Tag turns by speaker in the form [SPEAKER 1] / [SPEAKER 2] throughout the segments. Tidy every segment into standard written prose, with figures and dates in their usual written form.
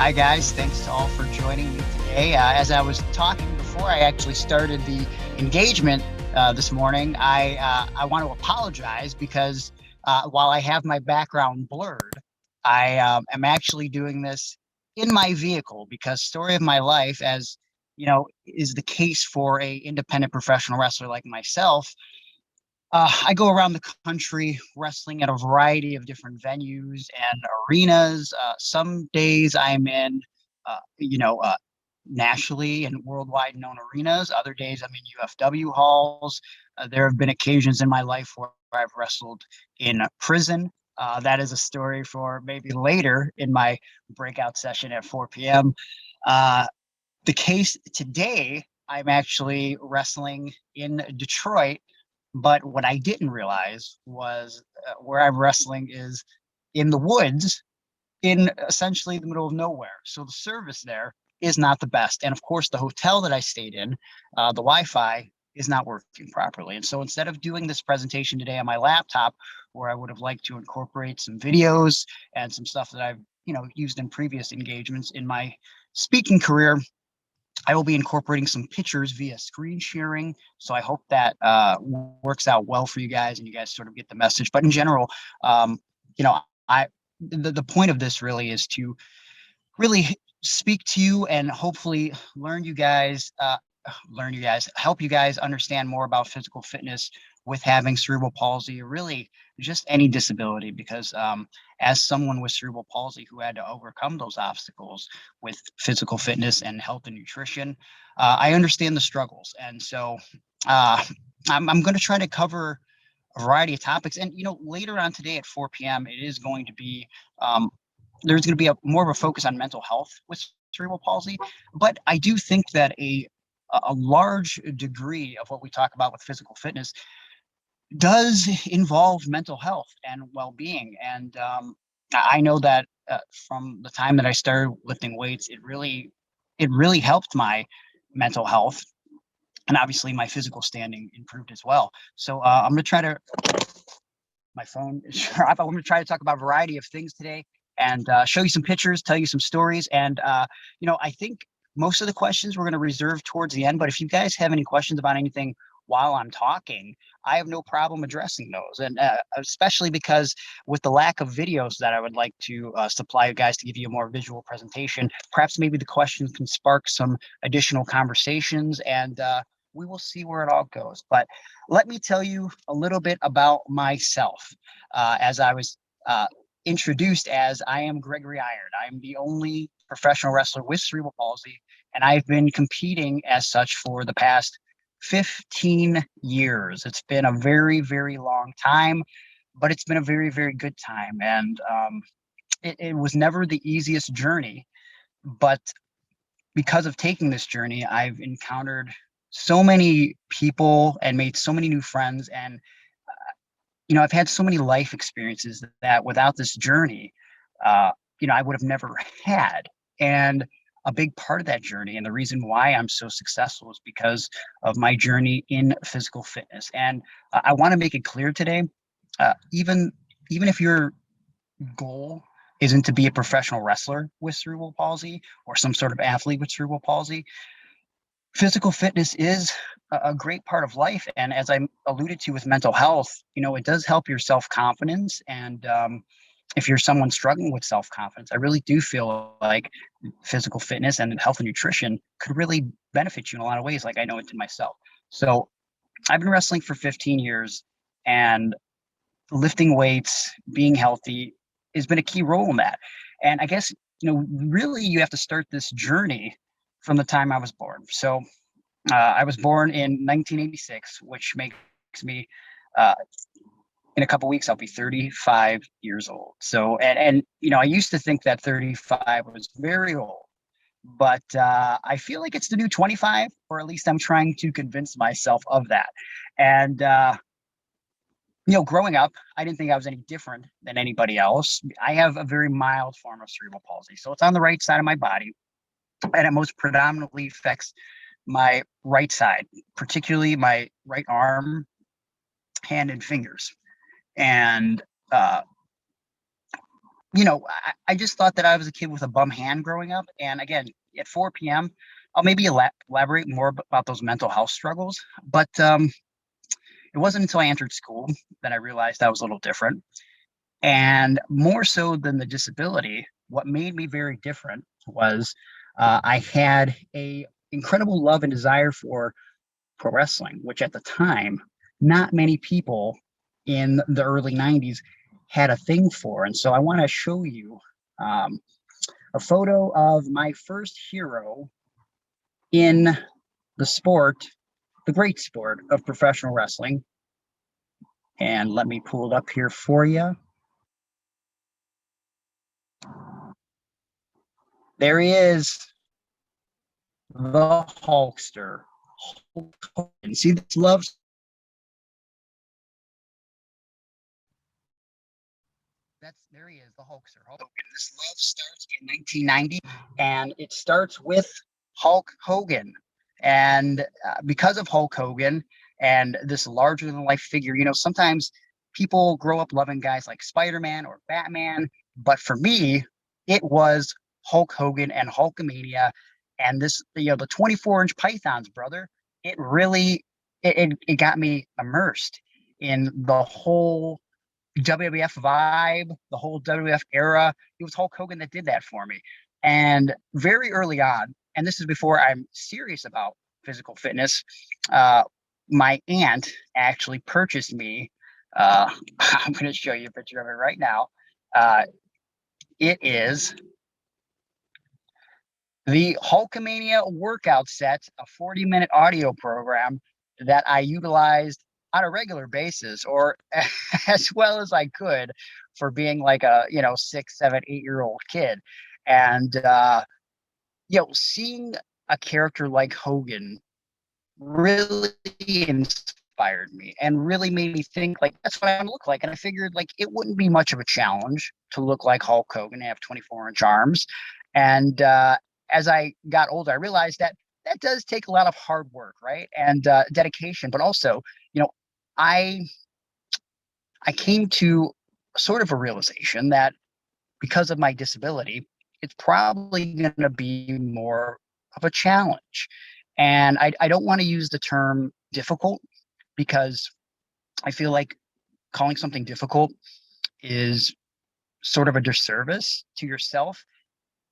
[SPEAKER 1] Hi, guys. Thanks to all for joining me today. As I was talking before I actually started the engagement this morning, I want to apologize because while I have my background blurred, I am actually doing this in my vehicle because story of my life, as you know, is the case for a independent professional wrestler like myself. I go around the country wrestling at a variety of different venues and arenas. Some days I'm in, nationally and worldwide known arenas. Other days I'm in UFW halls. There have been occasions in my life where I've wrestled in a prison. That is a story for maybe later in my breakout session at 4 p.m. The case today, I'm actually wrestling in Detroit, but what I didn't realize was where I'm wrestling is in the woods, in essentially the middle of nowhere. So the service there is not the best. And of course, the hotel that I stayed in, the Wi-Fi is not working properly. And so instead of doing this presentation today on my laptop, where I would have liked to incorporate some videos and some stuff that I've used in previous engagements in my speaking career, I will be incorporating some pictures via screen sharing. So I hope that works out well for you guys and you guys sort of get the message. But in general, you know, I the point of this really is to really speak to you and hopefully help you guys understand more about physical fitness with having cerebral palsy, or really just any disability, because as someone with cerebral palsy who had to overcome those obstacles with physical fitness and health and nutrition, I understand the struggles. And so I'm going to try to cover a variety of topics. And, later on today at 4 p.m., it is going to be there's going to be more of a focus on mental health with cerebral palsy. But I do think that a large degree of what we talk about with physical fitness does involve mental health and well-being. And I know that from the time that I started lifting weights, it really helped my mental health, and obviously my physical standing improved as well. So I'm going to try to my phone is sharp. I'm going to try to talk about a variety of things today and show you some pictures, tell you some stories. And, I think most of the questions we're going to reserve towards the end. But if you guys have any questions about anything while I'm talking, I have no problem addressing those. And especially because with the lack of videos that I would like to supply you guys to give you a more visual presentation, perhaps maybe the questions can spark some additional conversations, and we will see where it all goes. But let me tell you a little bit about myself. As I was introduced as, I am Gregory Iron. I'm the only professional wrestler with cerebral palsy, and I've been competing as such for the past 15 years. It's been a very, very long time, but it's been a very, very good time. And it was never the easiest journey, but because of taking this journey, I've encountered so many people and made so many new friends. And I've had so many life experiences that without this journey, I would have never had. And a big part of that journey, and the reason why I'm so successful, is because of my journey in physical fitness. And I want to make it clear today, even if your goal isn't to be a professional wrestler with cerebral palsy or some sort of athlete with cerebral palsy, physical fitness is a great part of life. And as I alluded to with mental health, it does help your self-confidence. And if you're someone struggling with self-confidence, I really do feel like physical fitness and health and nutrition could really benefit you in a lot of ways, like I know it did myself. So I've been wrestling for 15 years, and lifting weights, being healthy has been a key role in that. And I guess, really you have to start this journey from the time I was born. So I was born in 1986, which makes me, in a couple weeks, I'll be 35 years old. So, and I used to think that 35 was very old, but I feel like it's the new 25, or at least I'm trying to convince myself of that. And, growing up, I didn't think I was any different than anybody else. I have a very mild form of cerebral palsy. So it's on the right side of my body, and it most predominantly affects my right side, particularly my right arm, hand, and fingers. And I just thought that I was a kid with a bum hand growing up. And again, at 4 p.m., I'll maybe elaborate more about those mental health struggles. But it wasn't until I entered school that I realized I was a little different. And more so than the disability, what made me very different was I had a incredible love and desire for pro wrestling, which at the time, not many people in the early 90s had a thing for. And so I want to show you um, a photo of my first hero in the sport, the great sport of professional wrestling. And let me pull it up here for you. There he is, the Hulkster. Hulk Hogan. See this love. There he is, the Hulkster. Hulk Hogan. This love starts in 1990, and it starts with Hulk Hogan. And because of Hulk Hogan and this larger than life figure, sometimes people grow up loving guys like Spider-Man or Batman, but for me, it was Hulk Hogan and Hulkamania, and this, the 24-inch pythons, brother. It really, it got me immersed in the whole WWF vibe, the whole WWF era. It was Hulk Hogan that did that for me. And very early on, and this is before I'm serious about physical fitness, my aunt actually purchased me. I'm going to show you a picture of it right now. It is the Hulkamania workout set, a 40-minute audio program that I utilized on a regular basis, or as well as I could, for being like a 6, 7, 8-year-old kid. And seeing a character like Hogan really inspired me and really made me think, like, that's what I want to look like. And I figured, like, it wouldn't be much of a challenge to look like Hulk Hogan and have 24-inch arms. And as I got older, I realized that that does take a lot of hard work, right? And dedication. But also, I came to sort of a realization that because of my disability, it's probably going to be more of a challenge. And I don't want to use the term difficult, because I feel like calling something difficult is sort of a disservice to yourself,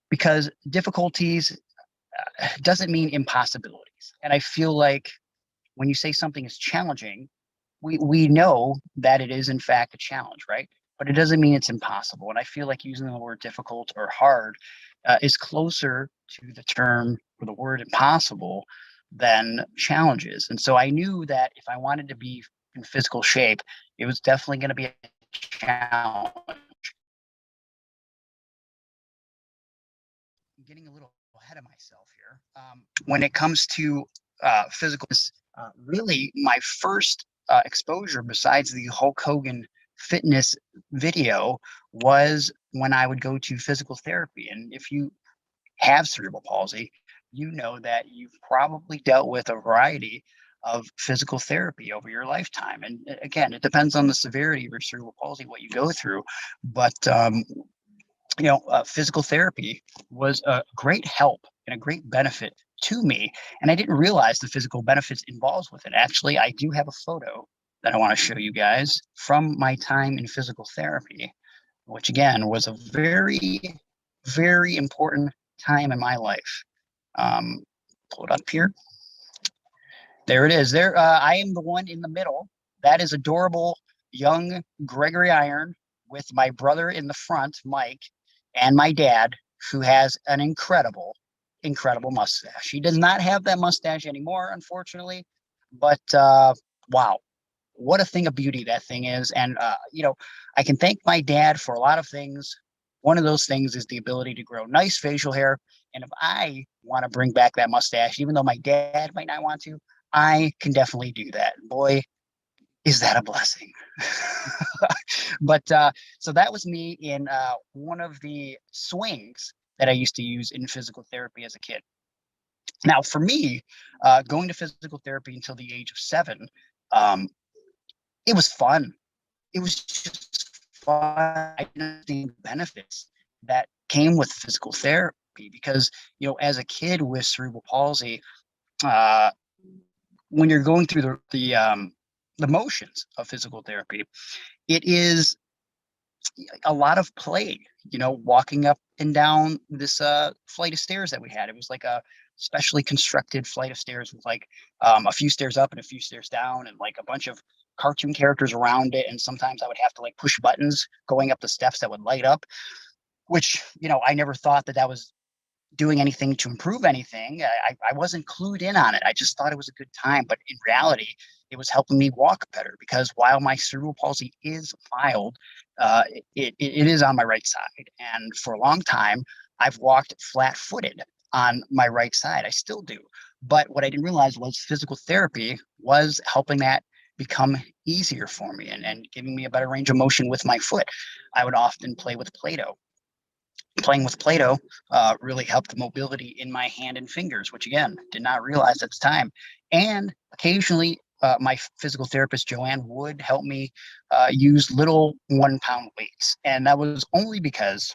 [SPEAKER 1] because difficulties doesn't mean impossibilities. And I feel like when you say something is challenging, we know that it is in fact a challenge, right? But it doesn't mean it's impossible. And I feel like using the word difficult or hard is closer to the term or the word impossible than challenges. And so I knew that if I wanted to be in physical shape, it was definitely going to be a challenge. I'm getting a little ahead of myself here. When it comes to physical, really my first exposure besides the Hulk Hogan fitness video was when I would go to physical therapy. And if you have cerebral palsy, you know that you've probably dealt with a variety of physical therapy over your lifetime. And again, it depends on the severity of your cerebral palsy, what you go through. But physical therapy was a great help and a great benefit to me. And I didn't realize the physical benefits involved with it. Actually, I do have a photo that I want to show you guys from my time in physical therapy, which again was a very, very important time in my life. Pull it up here. There it is. There, I am the one in the middle. That is adorable young Gregory Iron, with my brother in the front, Mike, and my dad, who has an incredible, incredible mustache. He does not have that mustache anymore, unfortunately, but wow, what a thing of beauty that thing is. And I can thank my dad for a lot of things. One of those things is the ability to grow nice facial hair. And if I want to bring back that mustache, even though my dad might not want to, I can definitely do that. Boy, is that a blessing. But so that was me in one of the swings that I used to use in physical therapy as a kid. Now, for me, going to physical therapy until the age of 7, it was fun. It was just I didn't see the benefits that came with physical therapy because, as a kid with cerebral palsy, uh, when you're going through the motions of physical therapy, it is a lot of play, walking up and down this flight of stairs that we had. It was like a specially constructed flight of stairs with like a few stairs up and a few stairs down and like a bunch of cartoon characters around it. And sometimes I would have to like push buttons going up the steps that would light up, which, I never thought that was doing anything to improve anything. I wasn't clued in on it. I just thought it was a good time. But in reality, it was helping me walk better because while my cerebral palsy is mild, it is on my right side. And for a long time, I've walked flat footed on my right side. I still do. But what I didn't realize was physical therapy was helping that become easier for me and giving me a better range of motion with my foot. I would often play with Play-Doh. Playing with Play-Doh really helped mobility in my hand and fingers, which again, did not realize at the time. And occasionally, my physical therapist, Joanne, would help me use little 1-pound weights. And that was only because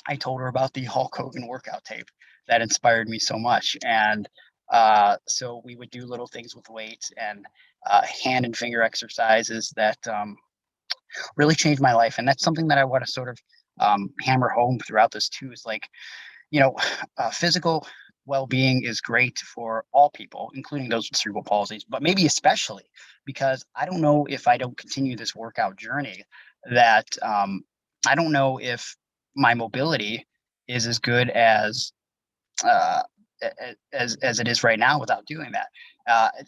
[SPEAKER 1] I told her about the Hulk Hogan workout tape that inspired me so much. And so we would do little things with weights and hand and finger exercises that really changed my life. And that's something that I want to sort of hammer home throughout this too, is like, physical well-being is great for all people, including those with cerebral palsies, but maybe especially because I don't know if I don't continue this workout journey that I don't know if my mobility is as good as it is right now without doing that.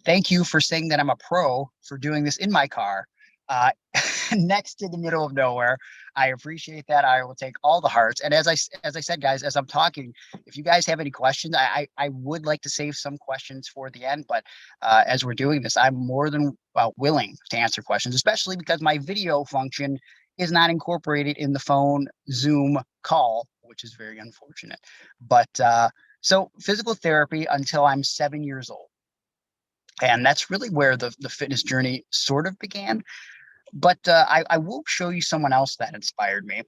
[SPEAKER 1] Thank you for saying that I'm a pro for doing this in my car next to the middle of nowhere. I appreciate that. I will take all the hearts. And as I said, guys, as I'm talking, if you guys have any questions, I would like to save some questions for the end. But as we're doing this, I'm more than willing to answer questions, especially because my video function is not incorporated in the phone Zoom call, which is very unfortunate. But so physical therapy until I'm 7 years old. And that's really where the fitness journey sort of began. But I will show you someone else that inspired me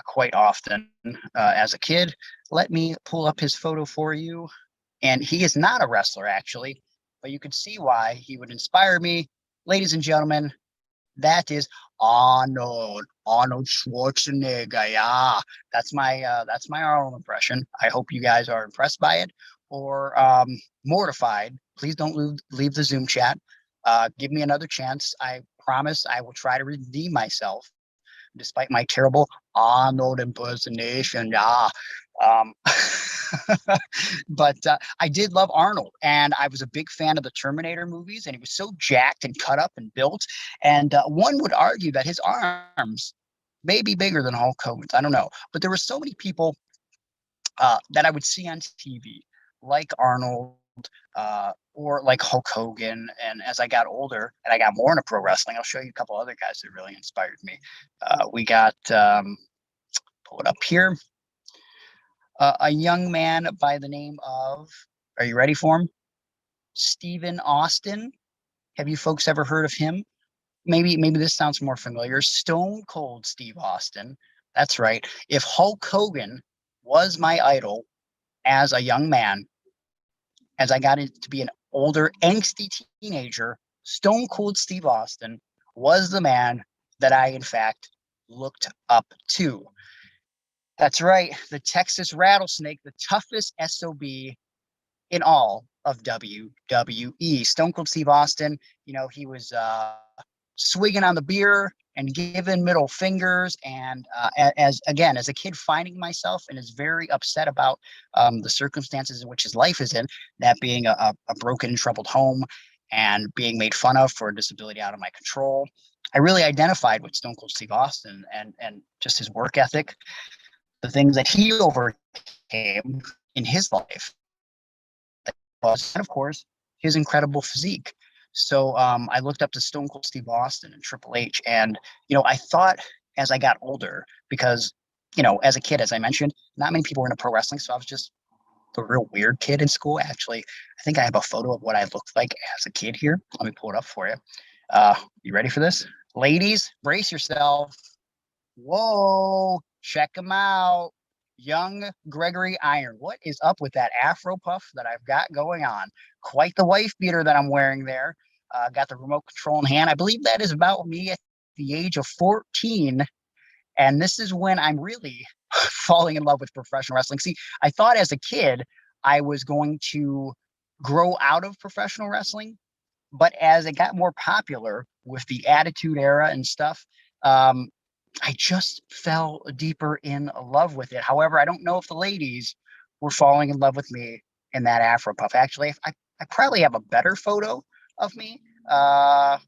[SPEAKER 1] quite often as a kid. Let me pull up his photo for you. And he is not a wrestler, actually, but you can see why he would inspire me. Ladies and gentlemen, that is Arnold Schwarzenegger. Yeah, that's my Arnold impression. I hope you guys are impressed by it or mortified. Please don't leave the Zoom chat. Give me another chance. I promise I will try to redeem myself despite my terrible Arnold impersonation. But I did love Arnold, and I was a big fan of the Terminator movies, and he was so jacked and cut up and built. And one would argue that his arms may be bigger than Hulk Hogan's. I don't know. But there were so many people that I would see on TV, like Arnold, or like Hulk Hogan. And as I got older and I got more into pro wrestling, I'll show you a couple other guys that really inspired me. We got, pull it up here, a young man by the name of, are you ready for him? Stephen Austin. Have you folks ever heard of him? Maybe this sounds more familiar. Stone Cold Steve Austin. That's right. If Hulk Hogan was my idol as a young man, as I got to be an older, angsty teenager, Stone Cold Steve Austin was the man that I, in fact, looked up to. That's right. The Texas Rattlesnake, the toughest SOB in all of WWE. Stone Cold Steve Austin, he was swigging on the beer and giving middle fingers. And as a kid finding myself and is very upset about the circumstances in which his life is in, that being a broken and troubled home and being made fun of for a disability out of my control. I really identified with Stone Cold Steve Austin and just his work ethic, the things that he overcame in his life, and of course, his incredible physique. So I looked up to Stone Cold Steve Austin and Triple H. And, I thought as I got older, because, as a kid, as I mentioned, not many people were into pro wrestling. So I was just the real weird kid in school. Actually, I think I have a photo of what I looked like as a kid here. Let me pull it up for you. You ready for this? Ladies, brace yourself. Whoa, check him out. Young Gregory Iron. What is up with that Afro puff that I've got going on? Quite the wife beater that I'm wearing there. Got the remote control in hand. I believe that is about me at the age of 14. And this is when I'm really falling in love with professional wrestling. See, I thought as a kid I was going to grow out of professional wrestling, but as it got more popular with the Attitude Era and stuff, um, I just fell deeper in love with it. However, I don't know if the ladies were falling in love with me in that Afro puff. Actually, I probably have a better photo of me. Uh,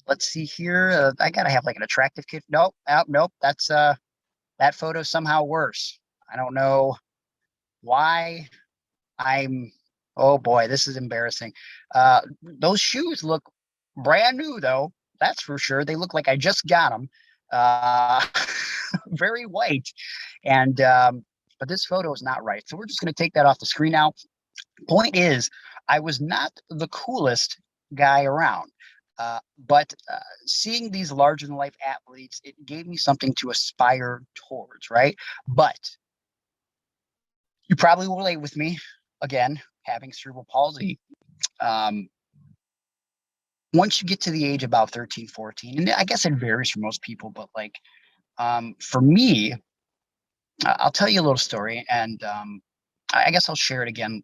[SPEAKER 1] let's see here. I gotta have like an attractive kid. Nope, nope. That's that photo somehow worse. I don't know why I'm. Oh boy, this is embarrassing. Those shoes look brand new though. That's for sure. They look like I just got them. Uh, very white, and but this photo is not right. So we're just going to take that off the screen now. Point is, I was not the coolest guy around. But seeing these larger than life athletes, it gave me something to aspire towards, right? But you probably will relate with me again, having cerebral palsy. Um, Once you get to the age about 13, 14, and I guess it varies for most people, but like for me, I'll tell you a little story, and I guess I'll share it again,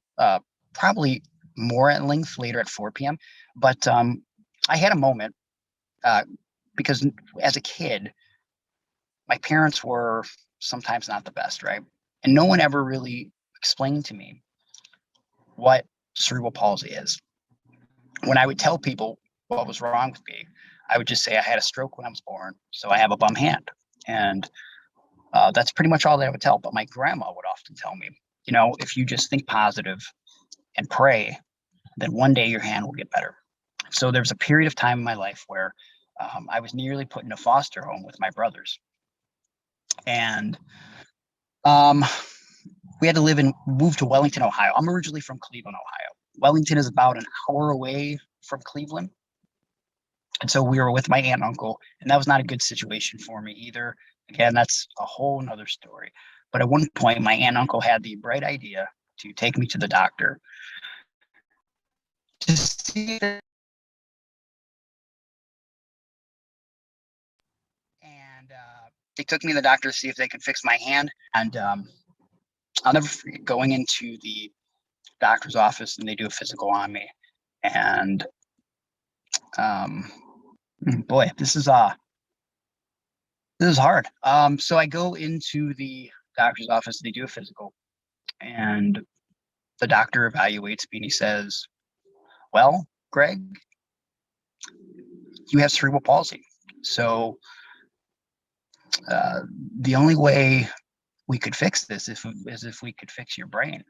[SPEAKER 1] probably more at length later at 4 p.m. But I had a moment uh, because as a kid, my parents were sometimes not the best, right? And no one ever really explained to me what cerebral palsy is. When I would tell people what was wrong with me, I would just say I had a stroke when I was born, so I have a bum hand. And that's pretty much all that I would tell. But my grandma would often tell me, you know, if you just think positive and pray, then one day your hand will get better. So there was a period of time in my life where I was nearly put in a foster home with my brothers. And um, we had to move to Wellington, Ohio. I'm originally from Cleveland, Ohio. Wellington is about an hour away from Cleveland. And so we were with my aunt and uncle, and that was not a good situation for me either. Again, that's a whole nother story. But at one point, my aunt and uncle had the bright idea to take me to the doctor to see. And they took me to the doctor to see if they could fix my hand. And I'll never forget going into the doctor's office, and they do a physical on me. And um, boy, this is hard. So I go into the doctor's office, they do a physical, and the doctor evaluates me and he says, well, Greg, you have cerebral palsy. So uh, the only way we could fix this is if we could fix your brain.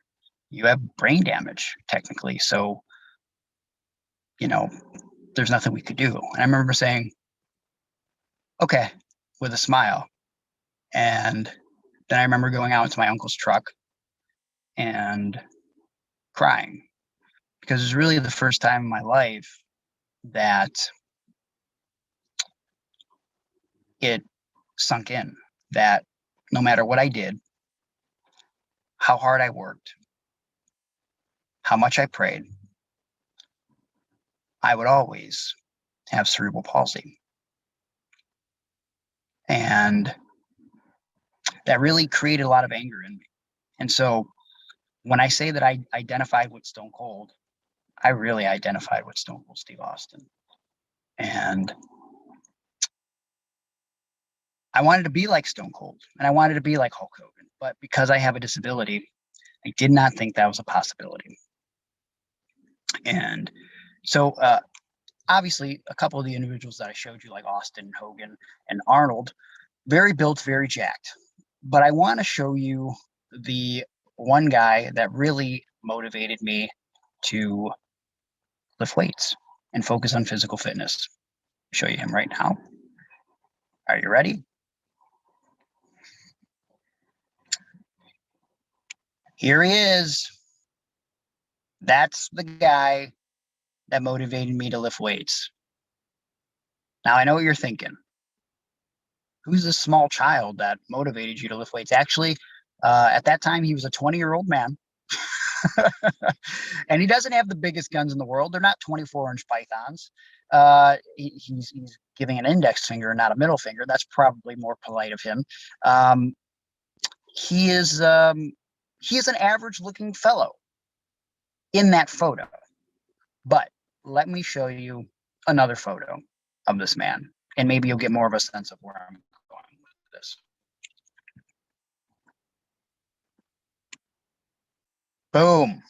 [SPEAKER 1] You have brain damage, technically. So, you know, there's nothing we could do. And I remember saying, okay, with a smile. And then I remember going out into my uncle's truck and crying because it was really the first time in my life that it sunk in that no matter what I did, how hard I worked, how much I prayed, I would always have cerebral palsy. And that really created a lot of anger in me. And so when I say that I identified with Stone Cold, I really identified with Stone Cold Steve Austin. And I wanted to be like Stone Cold, and I wanted to be like Hulk Hogan. But because I have a disability, I did not think that was a possibility. And so obviously, a couple of the individuals that I showed you, like Austin, Hogan, and Arnold, very built, very jacked. But I want to show you the one guy that really motivated me to lift weights and focus on physical fitness. I'll show you him right now. Are you ready? Here he is. That's the guy that motivated me to lift weights. Now, I know what you're thinking. who's this small child that motivated you to lift weights? Actually, at that time, he was a 20-year-old man. And he doesn't have the biggest guns in the world. They're not 24-inch pythons. He's giving an index finger, not a middle finger. That's probably more polite of him. He is an average-looking fellow in that photo. But let me show you another photo of this man, and maybe you'll get more of a sense of where I'm going with this. Boom.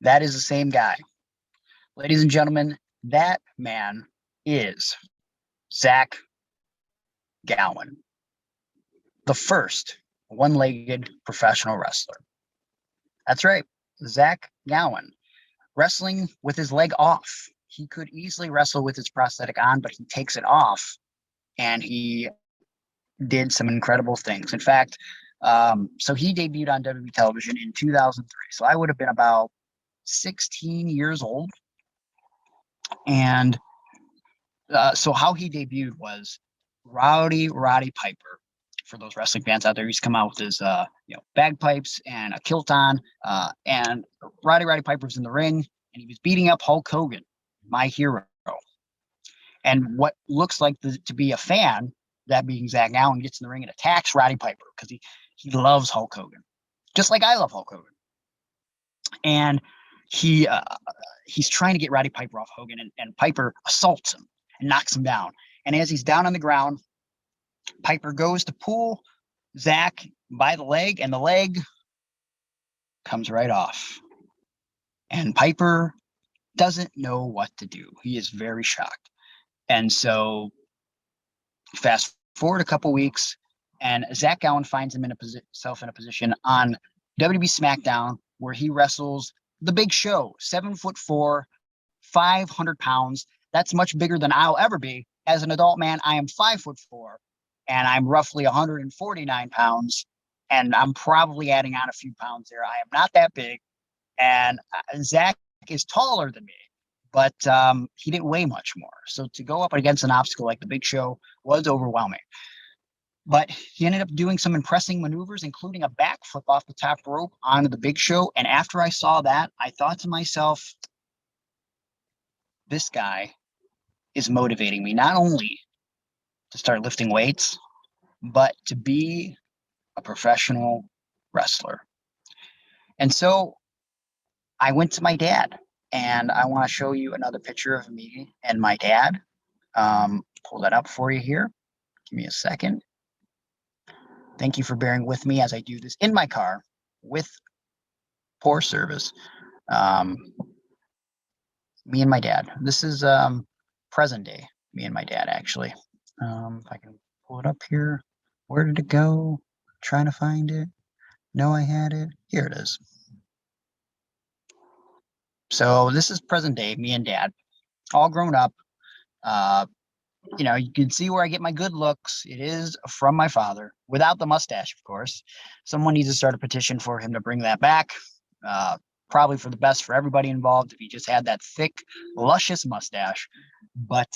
[SPEAKER 1] That is the same guy. Ladies and gentlemen, that man is Zach Gowen, the first one-legged professional wrestler. That's right, Zach Gowen, wrestling with his leg off. He could easily wrestle with his prosthetic on, but he takes it off, and he did some incredible things. In fact, so he debuted on WWE television in 2003. So I would have been about 16 years old. And so how he debuted was Roddy Piper. For those wrestling fans out there, he's come out with his bagpipes and a kilt on, and Roddy Piper was in the ring, and he was beating up Hulk Hogan, my hero. And what looks like to be a fan, that being Zach Gowen, gets in the ring and attacks Roddy Piper because he loves Hulk Hogan, just like I love Hulk Hogan. And he's trying to get Roddy Piper off Hogan, and Piper assaults him and knocks him down. And as he's down on the ground, Piper goes to pull Zach by the leg, and the leg comes right off. And Piper doesn't know what to do. He is very shocked. And so fast forward a couple weeks, and Zach Gowen finds himself in a position on WWE SmackDown where he wrestles The Big Show, 7'4", 500 pounds. That's much bigger than I'll ever be. As an adult man, I am 5'4", and I'm roughly 149 pounds, and I'm probably adding on a few pounds there. I am not that big, and Zach is taller than me, but he didn't weigh much more. So to go up against an obstacle like The Big Show was overwhelming. But he ended up doing some impressive maneuvers, including a backflip off the top rope onto The Big Show. And after I saw that, I thought to myself, this guy is motivating me not only to start lifting weights, but to be a professional wrestler. And so I went to my dad, and I want to show you another picture of me and my dad. Pull that up for you here. Give me a second. Thank you for bearing with me as I do this in my car with poor service. Me and my dad. This is present day, me and my dad, actually. If I can pull it up here. Where did it go? Trying to find it. No, I had it. Here it is. So this is present day, me and dad, all grown up. You can see where I get my good looks. It is from my father, without the mustache, of course. Someone needs to start a petition for him to bring that back. Probably for the best for everybody involved if he just had that thick, luscious mustache. But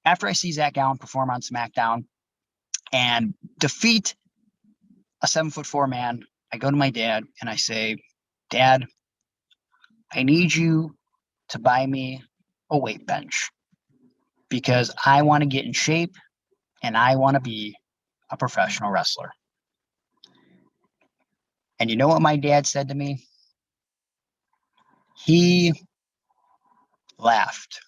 [SPEAKER 1] after I see Zach Gowen perform on SmackDown and defeat a 7'4" man, I go to my dad and I say, Dad, I need you to buy me a weight bench because I want to get in shape and I want to be a professional wrestler. And you know what my dad said to me? He laughed.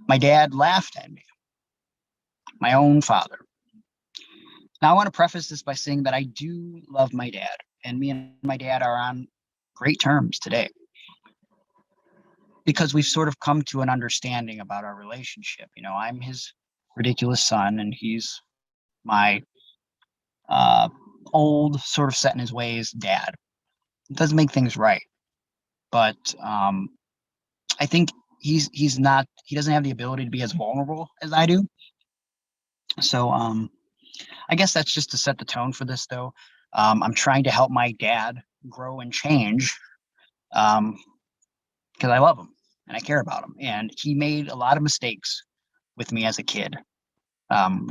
[SPEAKER 1] My dad laughed at me, my own father. Now, I want to preface this by saying that I do love my dad, and me and my dad are on great terms today because we've sort of come to an understanding about our relationship. I'm his ridiculous son, and he's my old, sort of set in his ways dad. It doesn't make things right, but I think he doesn't have the ability to be as vulnerable as I do. So I guess that's just to set the tone for this, though. I'm trying to help my dad grow and change because I love him. and I care about him. And he made a lot of mistakes with me as a kid,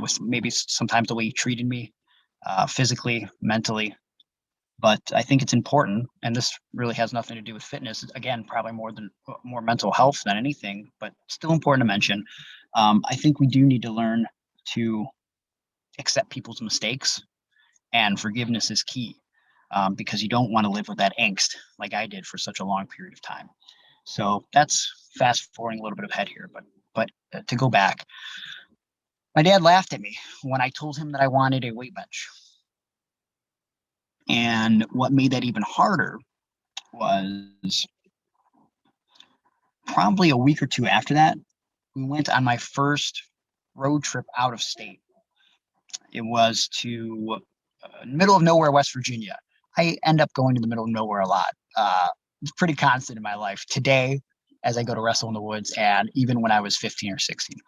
[SPEAKER 1] with maybe sometimes the way he treated me, physically, mentally. But I think it's important, and this really has nothing to do with fitness. Again, probably more mental health than anything, but still important to mention. I think we do need to learn to accept people's mistakes, and forgiveness is key, because you don't want to live with that angst like I did for such a long period of time. So that's fast forwarding a little bit ahead here, but to go back, my dad laughed at me when I told him that I wanted a weight bench. And what made that even harder was probably a week or two after that, we went on my first road trip out of state. It was to middle of nowhere, West Virginia. I end up going to the middle of nowhere a lot. It's pretty constant in my life today as I go to wrestle in the woods, and even when I was 15 or 16.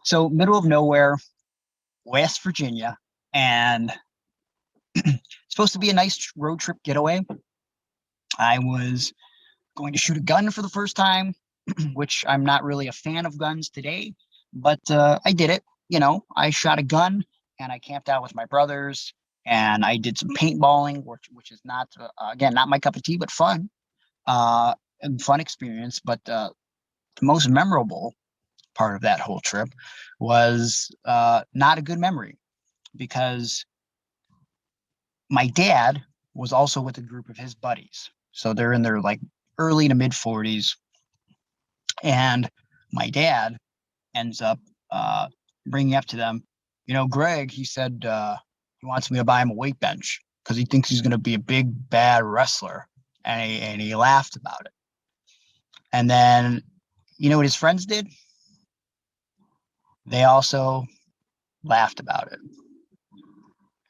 [SPEAKER 1] So middle of nowhere, West Virginia, and supposed to be a nice road trip getaway. I was going to shoot a gun for the first time, which I'm not really a fan of guns today, but I did it. You know, I shot a gun and I camped out with my brothers and I did some paintballing, which is not, again, not my cup of tea, but fun, and fun experience. But the most memorable part of that whole trip was not a good memory, because my dad was also with a group of his buddies. So they're in their like early to mid 40s. And my dad ends up bringing up to them, you know, Greg, he said he wants me to buy him a weight bench because he thinks he's going to be a big, bad wrestler. And he laughed about it. And then, you know what his friends did? They also laughed about it.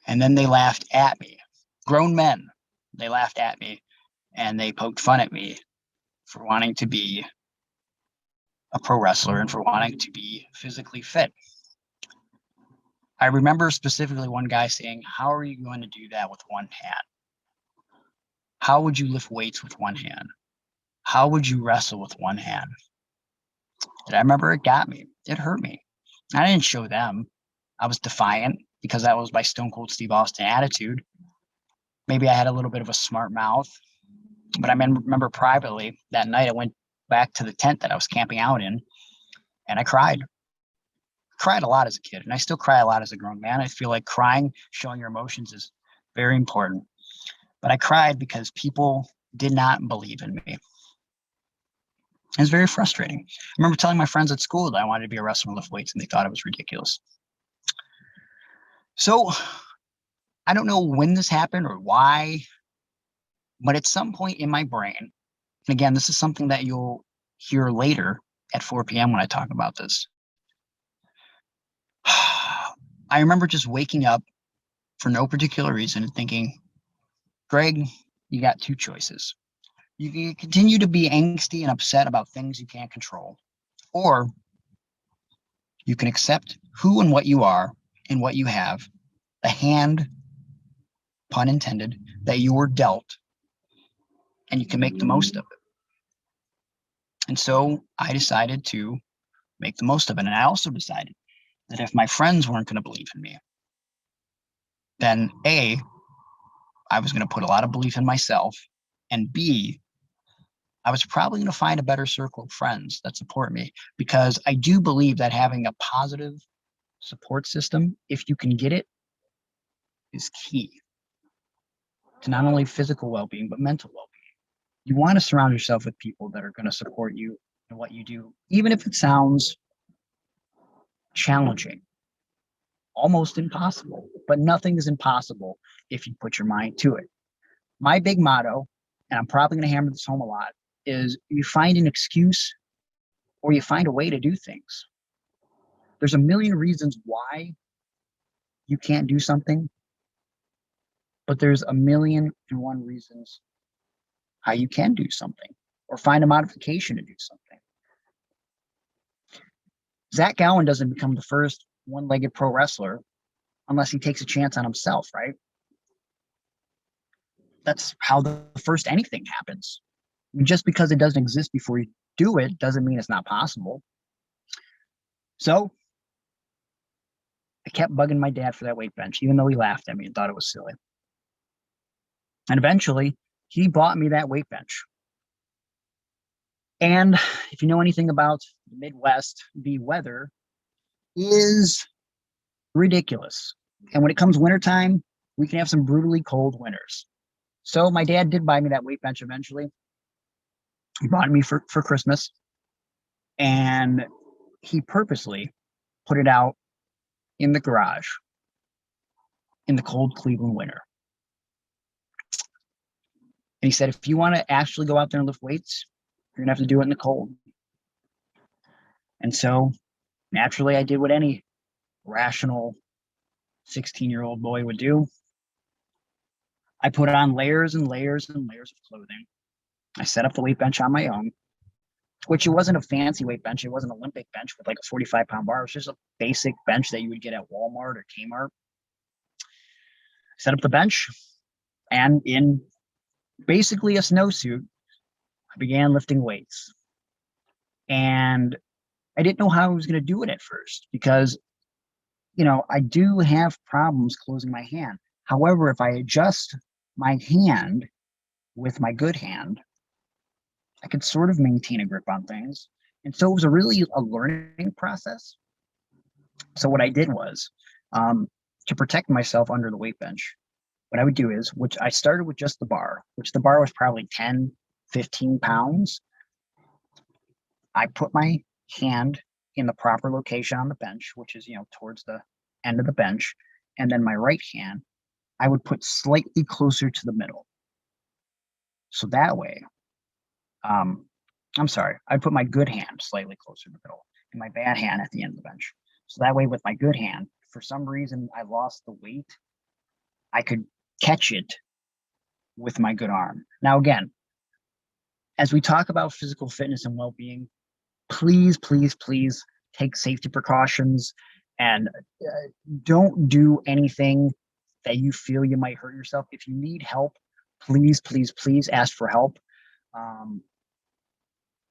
[SPEAKER 1] And then they laughed at me. Grown men, they laughed at me and they poked fun at me for wanting to be a pro wrestler and for wanting to be physically fit. I remember specifically one guy saying, how are you going to do that with one hand? How would you lift weights with one hand? How would you wrestle with one hand? And I remember it got me. It hurt me. I didn't show them. I was defiant because that was my Stone Cold Steve Austin attitude. Maybe I had a little bit of a smart mouth, but I remember privately that night I went back to the tent that I was camping out in and I cried. Cried a lot as a kid, and I still cry a lot as a grown man. I feel like crying, showing your emotions, is very important. But I cried because people did not believe in me. It was very frustrating. I remember telling my friends at school that I wanted to be a wrestler and lift weights, and they thought it was ridiculous. So I don't know when this happened or why, but at some point in my brain, and again, this is something that you'll hear later at 4 p.m. when I talk about this. I remember just waking up for no particular reason and thinking, Greg, you got two choices. You can continue to be angsty and upset about things you can't control, or you can accept who and what you are and what you have, the hand, pun intended, that you were dealt, and you can make the most of it. And so I decided to make the most of it. And I also decided that if my friends weren't going to believe in me, then A, I was going to put a lot of belief in myself, and B, I was probably going to find a better circle of friends that support me, because I do believe that having a positive support system, if you can get it, is key to not only physical well-being, but mental well-being. You want to surround yourself with people that are going to support you in what you do, even if it sounds challenging, almost impossible, but nothing is impossible if you put your mind to it. My big motto, and I'm probably going to hammer this home a lot, is you find an excuse or you find a way to do things. There's a million reasons why you can't do something, but there's a million and one reasons how you can do something or find a modification to do something. Zach Gowen doesn't become the first one-legged pro wrestler unless he takes a chance on himself, right? That's how the first anything happens. I mean, just because it doesn't exist before you do it doesn't mean it's not possible. So I kept bugging my dad for that weight bench, even though he laughed at me and thought it was silly. And eventually, he bought me that weight bench. And if you know anything about the Midwest, the weather is ridiculous. And when it comes wintertime, we can have some brutally cold winters. So my dad did buy me that weight bench eventually. He bought it me for Christmas. And he purposely put it out in the garage in the cold Cleveland winter. And he said, if you want to actually go out there and lift weights, you're going to have to do it in the cold. And so naturally, I did what any rational 16-year-old boy would do. I put on layers and layers and layers of clothing. I set up the weight bench on my own, which it wasn't a fancy weight bench. It wasn't an Olympic bench with like a 45-pound bar. It was just a basic bench that you would get at Walmart or Kmart. I set up the bench, and in basically a snowsuit, I began lifting weights. And I didn't know how I was going to do it at first because, I do have problems closing my hand. However, if I adjust my hand with my good hand, I could sort of maintain a grip on things. And so it was a learning process. So what I did was, to protect myself under the weight bench, what I would do is, which I started with just the bar, which the bar was probably 10, 15 pounds. I put my hand in the proper location on the bench, which is, towards the end of the bench. And then my right hand, I would put slightly closer to the middle. So that way, I'd put my good hand slightly closer to the middle and my bad hand at the end of the bench. So that way with my good hand, for some reason, I lost the weight. I could catch it with my good arm. Now, again, as we talk about physical fitness and well-being, please, please, please take safety precautions and don't do anything that you feel you might hurt yourself. If you need help, please, please, please ask for help.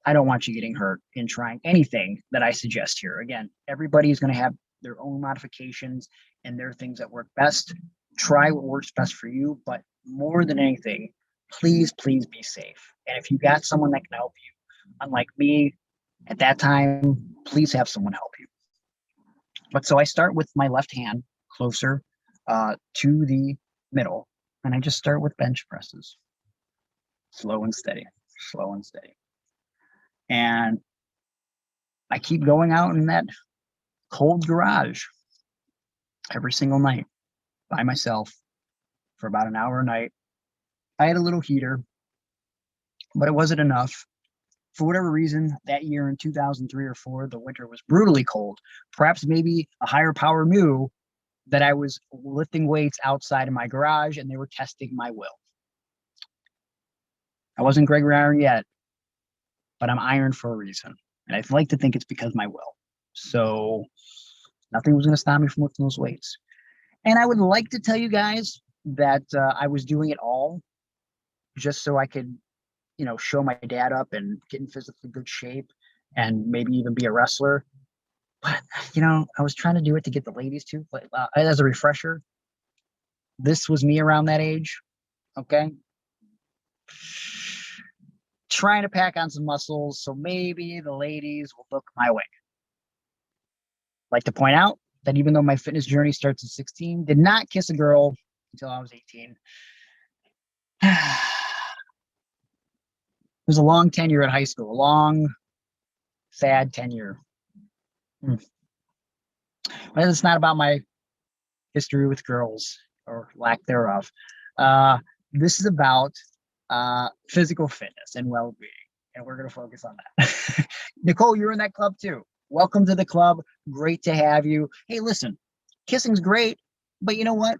[SPEAKER 1] I don't want you getting hurt in trying anything that I suggest here. Again, everybody is going to have their own modifications and there are things that work best. Try what works best for you, but more than anything, please, please be safe. And if you got someone that can help you, unlike me at that time, please have someone help you. But so I start with my left hand closer to the middle, and I just start with bench presses. Slow and steady, slow and steady. And I keep going out in that cold garage every single night by myself for about an hour a night. I had a little heater, but it wasn't enough. For whatever reason, that year in 2003 or 4, the winter was brutally cold. Perhaps maybe a higher power knew that I was lifting weights outside of my garage and they were testing my will. I wasn't Gregory Iron yet, but I'm Iron for a reason. And I'd like to think it's because of my will. So nothing was going to stop me from lifting those weights. And I would like to tell you guys that I was doing it all just so I could, show my dad up and get in physically good shape and maybe even be a wrestler. But, I was trying to do it to get the ladies too. But as a refresher, this was me around that age. Okay. Trying to pack on some muscles so maybe the ladies will look my way. I'd like to point out that even though my fitness journey starts at 16, did not kiss a girl until I was 18. It was a long tenure at high school, a long, sad tenure. But it's not about my history with girls or lack thereof. This is about physical fitness and well-being, and we're going to focus on that. Nicole, you're in that club too. Welcome to the club. Great to have you. Hey, listen, kissing's great, but you know what?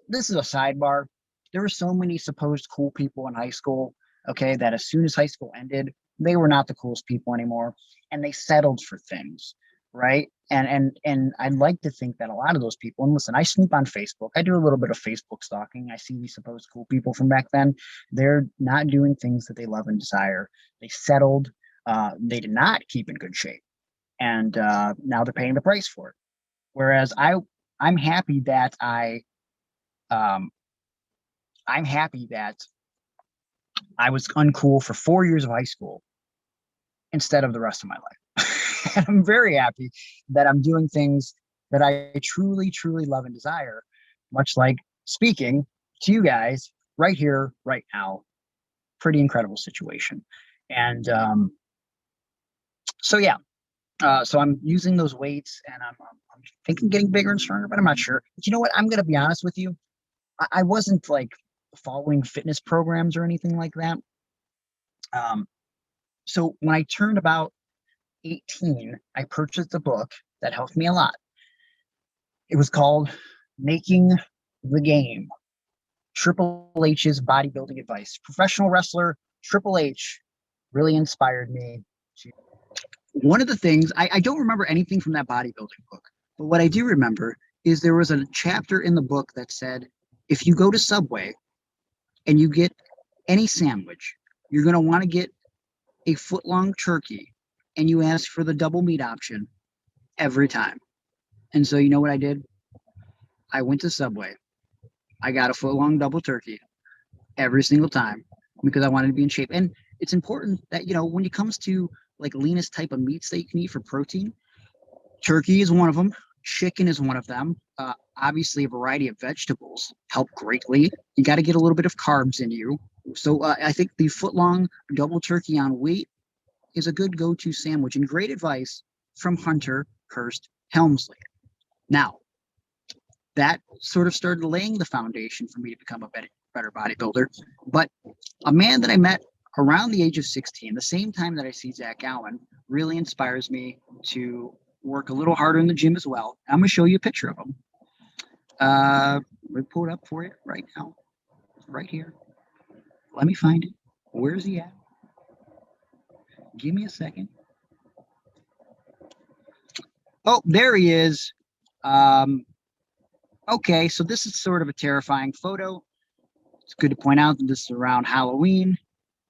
[SPEAKER 1] This is a sidebar. There were so many supposed cool people in high school, okay, that as soon as high school ended, they were not the coolest people anymore, and they settled for things.
[SPEAKER 2] right? And I'd like to think that a lot of those people, and listen, I snoop on Facebook. I do a little bit of Facebook stalking. I see these supposed cool people from back then. They're not doing things that they love and desire. They settled. They did not keep in good shape, and now they're paying the price for it. Whereas I'm happy that um, I'm happy that I was uncool for 4 years of high school instead of the rest of my life. And I'm very happy that I'm doing things that I truly, truly love and desire, much like speaking to you guys right here, right now. Pretty incredible situation. And so, yeah. So I'm using those weights and I'm thinking getting bigger and stronger, but I'm not sure. But you know what? I'm going to be honest with you. I wasn't like following fitness programs or anything like that. Um, so when I turned about 18, I purchased a book that helped me a lot. It was called Making the Game, Triple H's bodybuilding advice. Professional wrestler Triple H really inspired me. One of the things, I don't remember anything from that bodybuilding book, but what I do remember is there was a chapter in the book that said, if you go to Subway and you get any sandwich, you're going to want to get a foot-long turkey and you ask for the double meat option every time. And so you know what I did? I went to Subway. I got a foot-long double turkey every single time because I wanted to be in shape. And it's important that, you know, when it comes to like leanest type of meats that you can eat for protein, turkey is one of them. Chicken is one of them. Obviously, a variety of vegetables help greatly. You got to get a little bit of carbs in you. So I think the foot-long double turkey on wheat is a good go-to sandwich and great advice from Hunter Hurst Helmsley. Now, that sort of started laying the foundation for me to become a better bodybuilder. But a man that I met around the age of 16, the same time that I see Zach Allen, really inspires me to work a little harder in the gym as well. I'm going to show you a picture of him. We pull it up for you right now, right here. Let me find it. Where's he at? Give me a second. Oh, there he is. Okay, so this is sort of a terrifying photo. It's good to point out that this is around Halloween.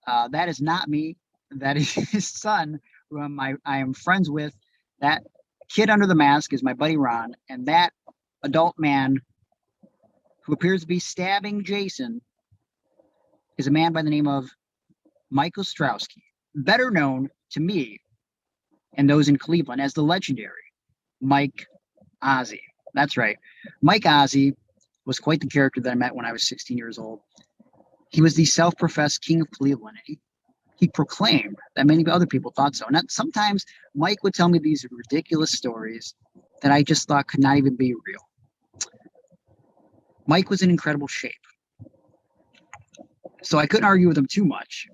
[SPEAKER 2] That is not me. That is his son, who I am friends with. That kid under the mask is my buddy Ron, and that adult man who appears to be stabbing Jason is a man by the name of Mike Ostrowski, better known to me and those in Cleveland as the legendary Mike Ozzy. That's right. Mike Ozzy was quite the character that I met when I was 16 years old. He was the self-professed king of Cleveland. He proclaimed that many other people thought so. And that sometimes Mike would tell me these ridiculous stories that I just thought could not even be real. Mike was in incredible shape. So I couldn't argue with him too much,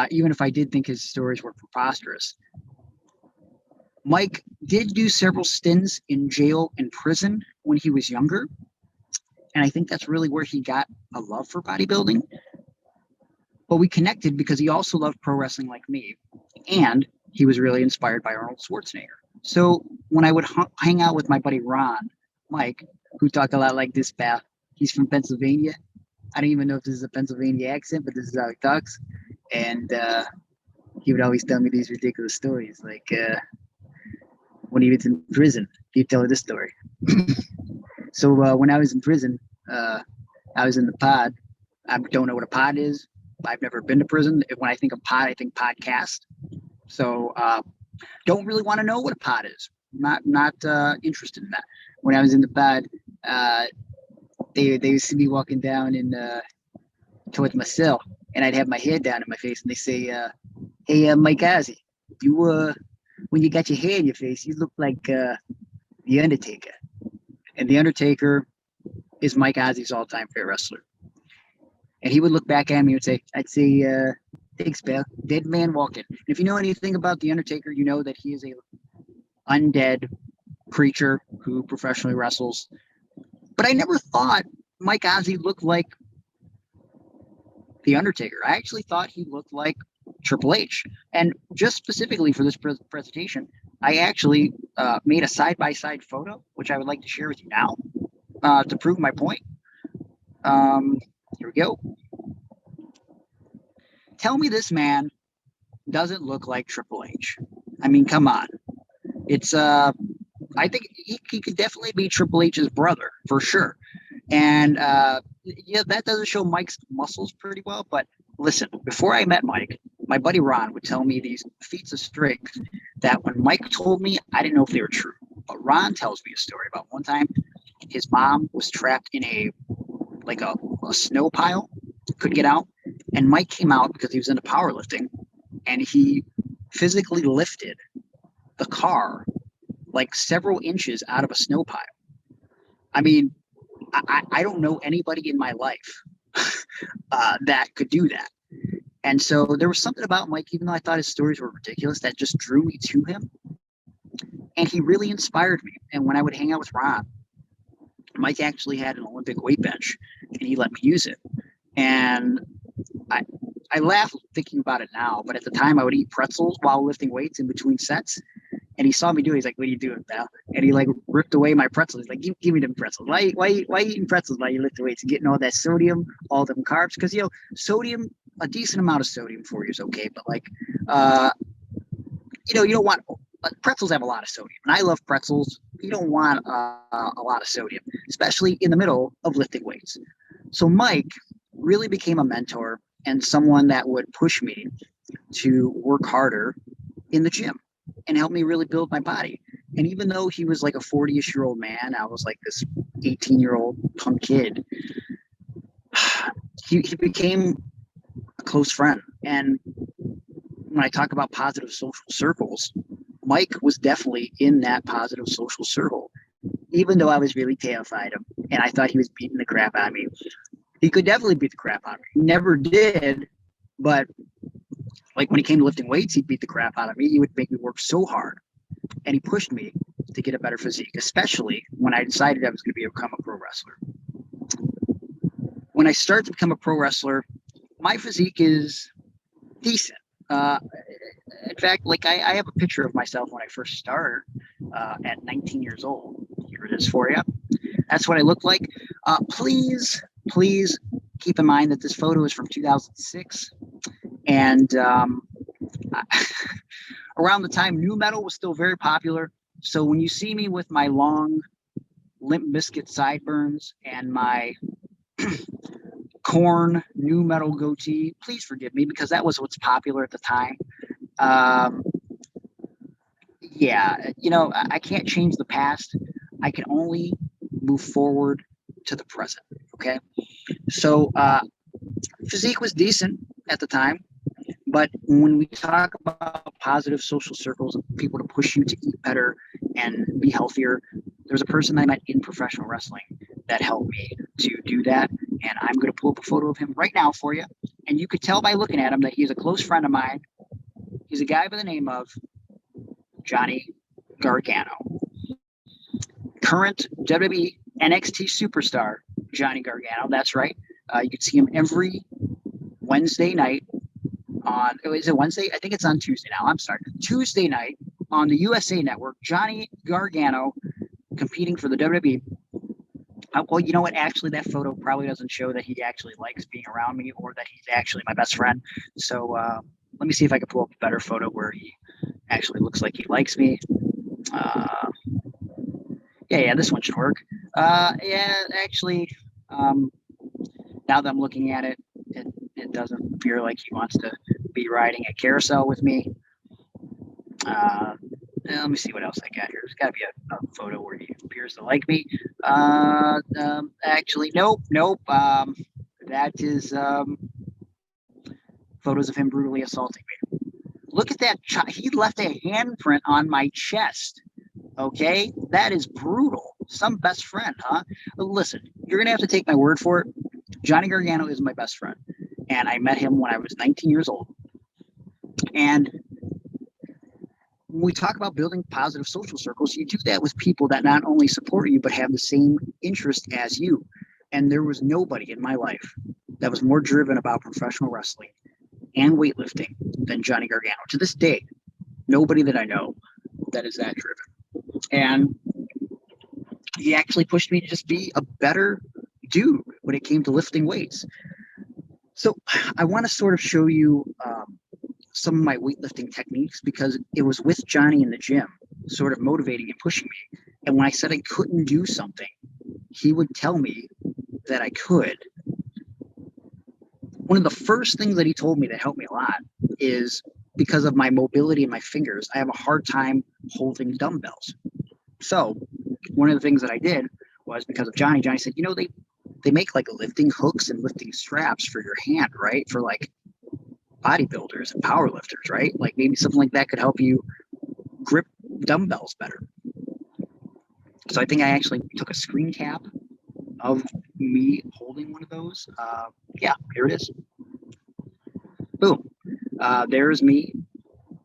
[SPEAKER 2] even if I did think his stories were preposterous. Mike did do several stints in jail and prison when he was younger. And I think that's really where he got a love for bodybuilding. But we connected because he also loved pro wrestling like me. And he was really inspired by Arnold Schwarzenegger. So when I would hang out with my buddy Ron, Mike, who talked a lot like this pal, he's from Pennsylvania. I don't even know if this is a Pennsylvania accent, but this is how he talks. And he would always tell me these ridiculous stories. Like when he was in prison, he'd tell this story. So when I was in prison, I was in the pod. I don't know what a pod is. I've never been to prison. When I think of pod, I think podcast. So don't really want to know what a pod is. Not interested in that. When I was in the pod, they used to be walking down in towards my cell, and I'd have my hair down in my face, and they say, "Hey, Mike Ozzy, you when you got your hair in your face, you look like the Undertaker." And the Undertaker is Mike Ozzy's all-time favorite wrestler. And he would look back at me and say, I'd say, thanks, pal. Dead man walking. And if you know anything about the Undertaker, you know that he is a undead creature who professionally wrestles. But I never thought Mike Ozzy looked like the Undertaker. I actually thought he looked like Triple H. And just specifically for this presentation, I actually made a side-by-side photo, which I would like to share with you now to prove my point. Here we go. Tell me this man doesn't look like Triple H. I mean, come on. It's I think he could definitely be Triple H's brother for sure. And yeah, that doesn't show Mike's muscles pretty well. But listen, before I met Mike, my buddy Ron would tell me these feats of strength that when Mike told me, I didn't know if they were true. But Ron tells me a story about one time his mom was trapped in a snow pile, couldn't get out. And Mike came out because he was into powerlifting, and he physically lifted the car like several inches out of a snow pile. I mean, I don't know anybody in my life that could do that. And so there was something about Mike, even though I thought his stories were ridiculous, that just drew me to him. And he really inspired me. And when I would hang out with Ron, Mike actually had an Olympic weight bench, and he let me use it. And I laugh thinking about it now, but at the time I would eat pretzels while lifting weights in between sets. And he saw me do it. He's like, "What are you doing, pal?" And he like ripped away my pretzels. He's like, give me them pretzels. Why eating pretzels while you lift the weights and getting all that sodium, all them carbs? Because sodium, a decent amount of sodium for you is okay, but like, you don't want pretzels have a lot of sodium, and I love pretzels. You don't want a lot of sodium, especially in the middle of lifting weights. So Mike really became a mentor and someone that would push me to work harder in the gym and help me really build my body. And even though he was like a 40-ish-year-old man, I was like this 18-year-old punk kid. He became a close friend. And when I talk about positive social circles, Mike was definitely in that positive social circle, even though I was really terrified of him and I thought he was beating the crap out of me. He could definitely beat the crap out of me. He never did, but like when he came to lifting weights, he'd beat the crap out of me. He would make me work so hard, and he pushed me to get a better physique, especially when I decided I was going to become a pro wrestler. When I started to become a pro wrestler, my physique is decent. In fact, like I have a picture of myself when I first started at 19 years old. Here it is for you. That's what I look like. Please keep in mind that this photo is from 2006. And around the time nu metal was still very popular. So when you see me with my long Limp Bizkit sideburns and my Korn nu metal goatee, please forgive me because that was what's popular at the time. Yeah, I can't change the past. I can only move forward to the present. Okay. So physique was decent at the time. But when we talk about positive social circles and people to push you to eat better and be healthier, there's a person I met in professional wrestling that helped me to do that. And I'm going to pull up a photo of him right now for you. And you could tell by looking at him that he's a close friend of mine. He's a guy by the name of Johnny Gargano. Current WWE NXT superstar, Johnny Gargano. That's right. You can see him every Wednesday night is it Wednesday? I think it's on Tuesday now. I'm sorry. Tuesday night on the USA Network, Johnny Gargano competing for the WWE. Well, you know what? Actually, that photo probably doesn't show that he actually likes being around me or that he's actually my best friend. So let me see if I can pull up a better photo where he actually looks like he likes me. Yeah, this one should work. Yeah, actually, now that I'm looking at it, it doesn't appear like he wants to be riding a carousel with me. Let me see what else I got here. There's got to be a photo where he appears to like me. Actually, nope. That is photos of him brutally assaulting me. Look at that. He left a handprint on my chest. Okay, that is brutal. Some best friend, huh? Listen, you're going to have to take my word for it. Johnny Gargano is my best friend. And I met him when I was 19 years old. And when we talk about building positive social circles, you do that with people that not only support you, but have the same interest as you. And there was nobody in my life that was more driven about professional wrestling and weightlifting than Johnny Gargano. To this day, nobody that I know that is that driven. And he actually pushed me to just be a better dude when it came to lifting weights. So I want to sort of show you some of my weightlifting techniques, because it was with Johnny in the gym, sort of motivating and pushing me. And when I said I couldn't do something, he would tell me that I could. One of the first things that he told me that helped me a lot is, because of my mobility in my fingers, I have a hard time holding dumbbells. So one of the things that I did was, because of Johnny said, you know, they make like lifting hooks and lifting straps for your hand, right? For like bodybuilders and power lifters, right? Like maybe something like that could help you grip dumbbells better. So I think I actually took a screen cap of me holding one of those. Yeah, here it is. Boom. There's me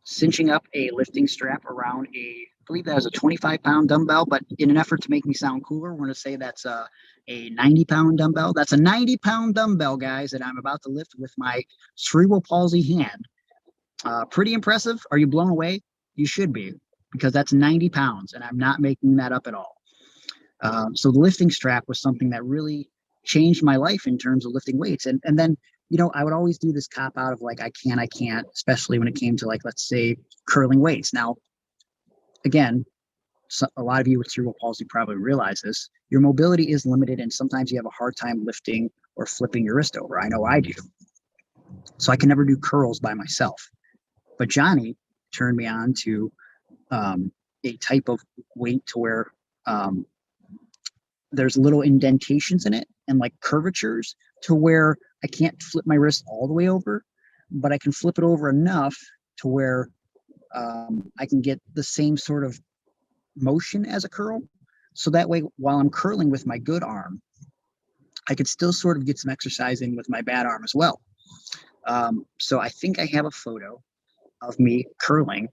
[SPEAKER 2] cinching up a lifting strap around I believe that was a 25-pound dumbbell, but in an effort to make me sound cooler, we're going to say that's a 90-pound dumbbell. That's a 90-pound dumbbell, guys, that I'm about to lift with my cerebral palsy hand. Pretty impressive. Are you blown away? You should be, because that's 90 pounds, and I'm not making that up at all. So the lifting strap was something that really changed my life in terms of lifting weights. And then, you know, I would always do this cop out of like, I can't, especially when it came to like, let's say, curling weights. Now, again, a lot of you with cerebral palsy probably realize this. Your mobility is limited, and sometimes you have a hard time lifting or flipping your wrist over. I know I do. So I can never do curls by myself. But Johnny turned me on to a type of weight to where there's little indentations in it and like curvatures, to where I can't flip my wrist all the way over, but I can flip it over enough to where I can get the same sort of motion as a curl. So that way, while I'm curling with my good arm, I could still sort of get some exercise in with my bad arm as well. So I think I have a photo of me curling.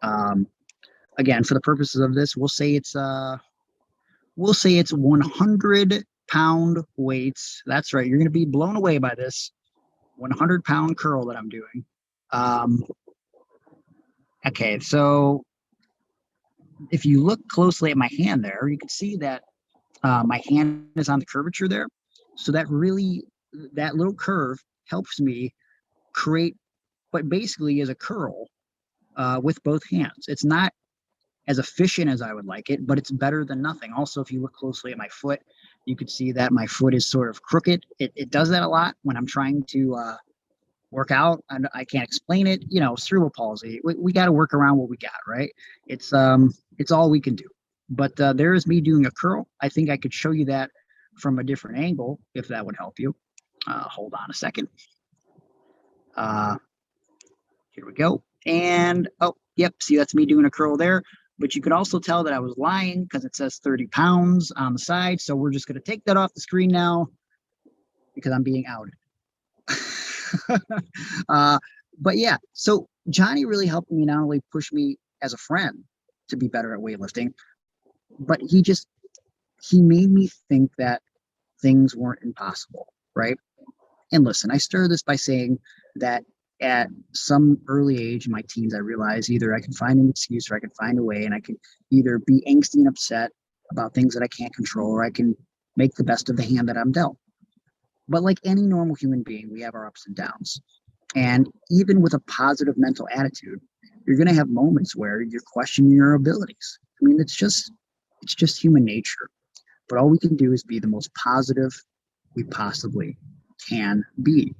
[SPEAKER 2] Again, for the purposes of this, we'll say it's 100-pound weights. That's right. You're going to be blown away by this 100-pound curl that I'm doing. Okay, so if you look closely at my hand there, you can see that my hand is on the curvature there. So that little curve helps me create what basically is a curl with both hands. It's not as efficient as I would like it, but it's better than nothing. Also, if you look closely at my foot, you could see that my foot is sort of crooked. It does that a lot when I'm trying to work out, and I can't explain it. You know, cerebral palsy. We got to work around what we got, right? It's all we can do. But there is me doing a curl. I think I could show you that from a different angle if that would help you. Hold on a second. Here we go. And oh, yep. See, that's me doing a curl there. But you can also tell that I was lying because it says 30 pounds on the side. So we're just going to take that off the screen now because I'm being outed. But yeah, so Johnny really helped me not only push me as a friend to be better at weightlifting, but he made me think that things weren't impossible, right? And listen, I started this by saying that at some early age in my teens, I realized either I can find an excuse or I can find a way, and I can either be angsty and upset about things that I can't control, or I can make the best of the hand that I'm dealt. But like any normal human being, we have our ups and downs. And even with a positive mental attitude, you're going to have moments where you're questioning your abilities. I mean, it's just human nature. But all we can do is be the most positive we possibly can be.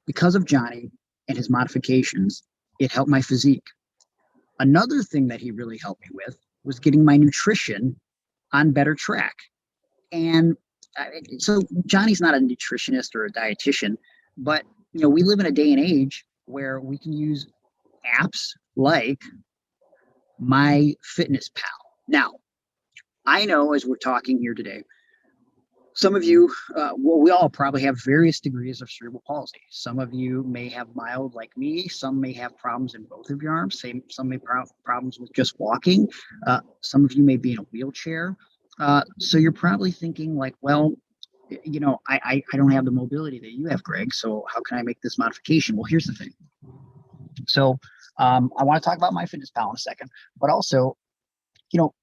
[SPEAKER 2] Because of Johnny and his modifications, it helped my physique. Another thing that he really helped me with was getting my nutrition on better track. And so Johnny's not a nutritionist or a dietitian, but you know, we live in a day and age where we can use apps like MyFitnessPal. Now, I know as we're talking here today, some of you, we all probably have various degrees of cerebral palsy. Some of you may have mild like me. Some may have problems in both of your arms. Some may have problems with just walking. Some of you may be in a wheelchair. So you're probably thinking like, well, you know, I don't have the mobility that you have, Greg. So how can I make this modification? Well, here's the thing. So I want to talk about MyFitnessPal in a second, but also, you know,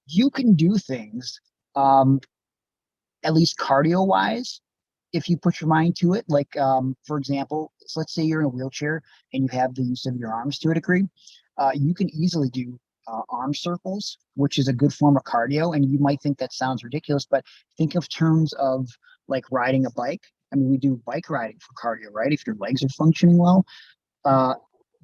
[SPEAKER 2] you can do things, at least cardio wise, if you put your mind to it. Like, for example, so let's say you're in a wheelchair and you have the use of your arms to a degree. You can easily do arm circles, which is a good form of cardio. And you might think that sounds ridiculous, but think of terms of like riding a bike. I mean, we do bike riding for cardio, right? If your legs are functioning well,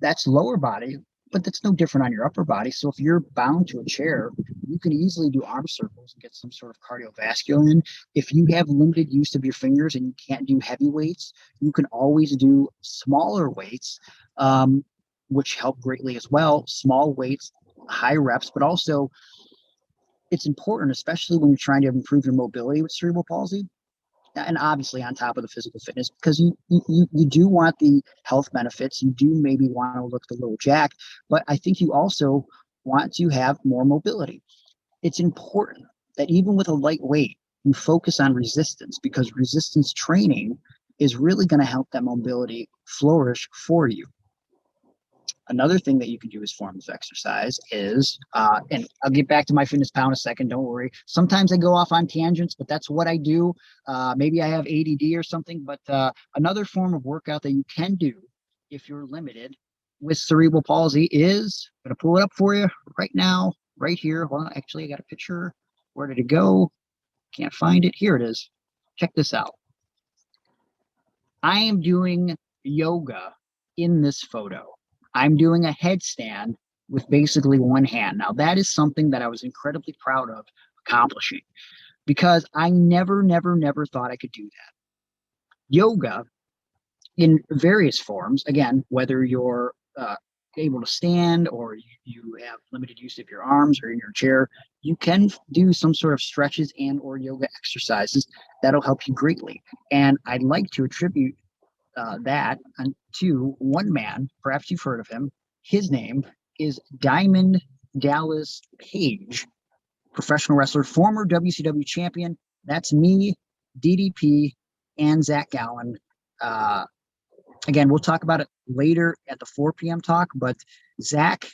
[SPEAKER 2] that's lower body, but that's no different on your upper body. So if you're bound to a chair, you can easily do arm circles and get some sort of cardiovascular in. If you have limited use of your fingers and you can't do heavy weights, you can always do smaller weights, which help greatly as well. Small weights, high reps, but also it's important, especially when you're trying to improve your mobility with cerebral palsy. And obviously on top of the physical fitness, because you do want the health benefits. You do maybe want to look a little jacked, but I think you also want to have more mobility. It's important that even with a light weight, you focus on resistance, because resistance training is really going to help that mobility flourish for you. Another thing that you can do as forms of exercise is, and I'll get back to MyFitnessPal in a second, don't worry. Sometimes I go off on tangents, but that's what I do. Maybe I have ADD or something, but another form of workout that you can do if you're limited with cerebral palsy is, I'm going to pull it up for you right now, right here. Well, actually, I got a picture. Where did it go? Can't find it. Here it is. Check this out. I am doing yoga in this photo. I'm doing a headstand with basically one hand. Now, that is something that I was incredibly proud of accomplishing, because I never thought I could do that. Yoga in various forms, again, whether you're able to stand or you have limited use of your arms or in your chair, you can do some sort of stretches and or yoga exercises that'll help you greatly. And I'd like to attribute that to one man. Perhaps you've heard of him. His name is Diamond Dallas Page, professional wrestler, former WCW champion. That's me, DDP, and Zach Gowen. Again, we'll talk about it later at the 4 p.m. talk, but Zach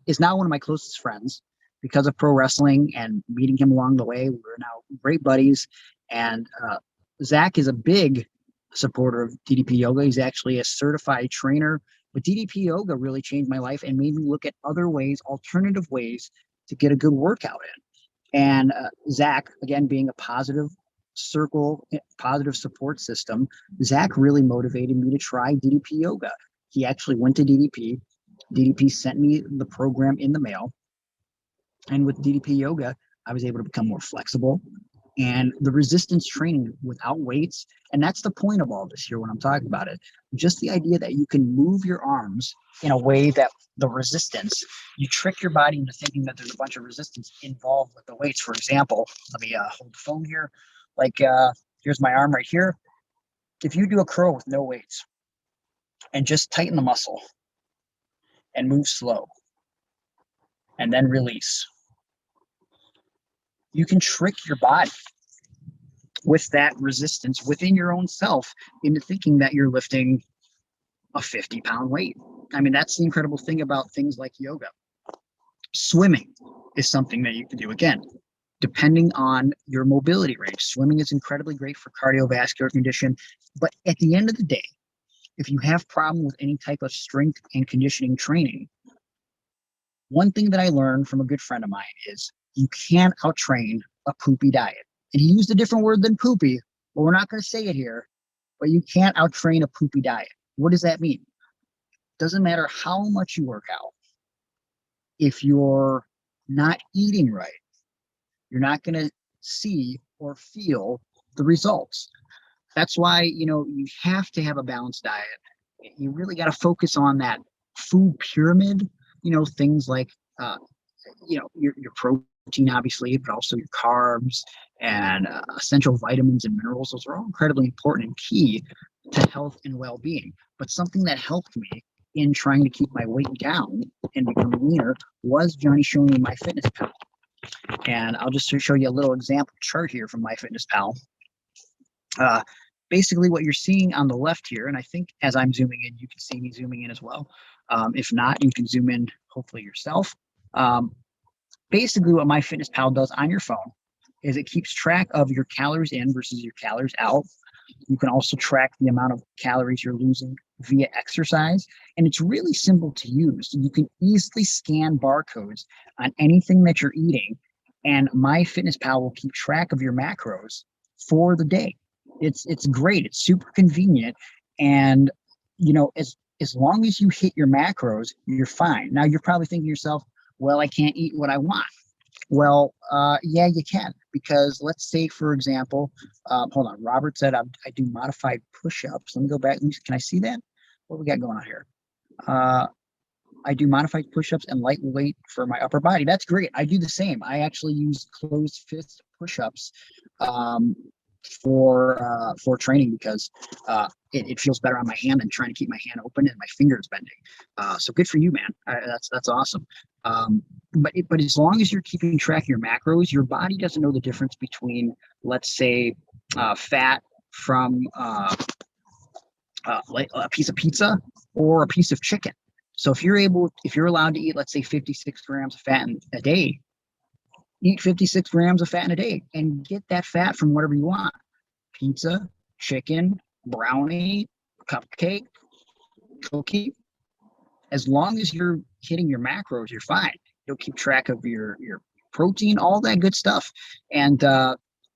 [SPEAKER 2] is now one of my closest friends because of pro wrestling and meeting him along the way. We're now great buddies. And Zach is a big supporter of DDP Yoga. He's actually a certified trainer, but DDP Yoga really changed my life and made me look at other ways, alternative ways to get a good workout in. And Zach, again, being a positive circle, positive support system, Zach really motivated me to try DDP Yoga. He actually went to DDP. DDP sent me the program in the mail. And with DDP Yoga, I was able to become more flexible. And the resistance training without weights, and that's the point of all this here when I'm talking about it, just the idea that you can move your arms in a way that the resistance, you trick your body into thinking that there's a bunch of resistance involved with the weights. For example, let me hold the phone here. Like, here's my arm right here. If you do a curl with no weights and just tighten the muscle and move slow and then release, you can trick your body with that resistance within your own self into thinking that you're lifting a 50-pound weight. I mean, that's the incredible thing about things like yoga. Swimming is something that you can do, again, depending on your mobility range. Swimming is incredibly great for cardiovascular condition. But at the end of the day, if you have problem with any type of strength and conditioning training, one thing that I learned from a good friend of mine is you can't outtrain a poopy diet. And he used a different word than poopy, but we're not going to say it here. But you can't outtrain a poopy diet. What does that mean? Doesn't matter how much you work out. If you're not eating right, you're not going to see or feel the results. That's why, you have to have a balanced diet. You really got to focus on that food pyramid, things like, your protein, obviously, but also your carbs and essential vitamins and minerals. Those are all incredibly important and key to health and well-being. But something that helped me in trying to keep my weight down and become leaner was Johnny showing me MyFitnessPal. And I'll just show you a little example chart here from MyFitnessPal. basically what you're seeing on the left here, and I think as I'm zooming in, you can see me zooming in as well. If not, you can zoom in hopefully yourself. Basically what MyFitnessPal does on your phone is it keeps track of your calories in versus your calories out. You can also track the amount of calories you're losing via exercise. And it's really simple to use. You can easily scan barcodes on anything that you're eating, and MyFitnessPal will keep track of your macros for the day. It's great. It's super convenient. And as long as you hit your macros, you're fine. Now you're probably thinking to yourself, well, I can't eat what I want. Well, yeah, you can, because let's say, for example, hold on. Robert said I do modified push-ups. Let me go back. Can I see that? What we got going on here? I do modified push-ups and lightweight for my upper body. That's great. I do the same. I actually use closed fist push-ups for training because it feels better on my hand than trying to keep my hand open and my fingers bending. So good for you, man. That's awesome. But as long as you're keeping track of your macros, your body doesn't know the difference between, let's say, fat from like a piece of pizza or a piece of chicken. So if you're allowed to eat, let's say 56 grams of fat in a day, eat 56 grams of fat in a day and get that fat from whatever you want. Pizza, chicken, brownie, cupcake, cookie. As long as you're hitting your macros, you're fine. You'll keep track of your protein, all that good stuff. And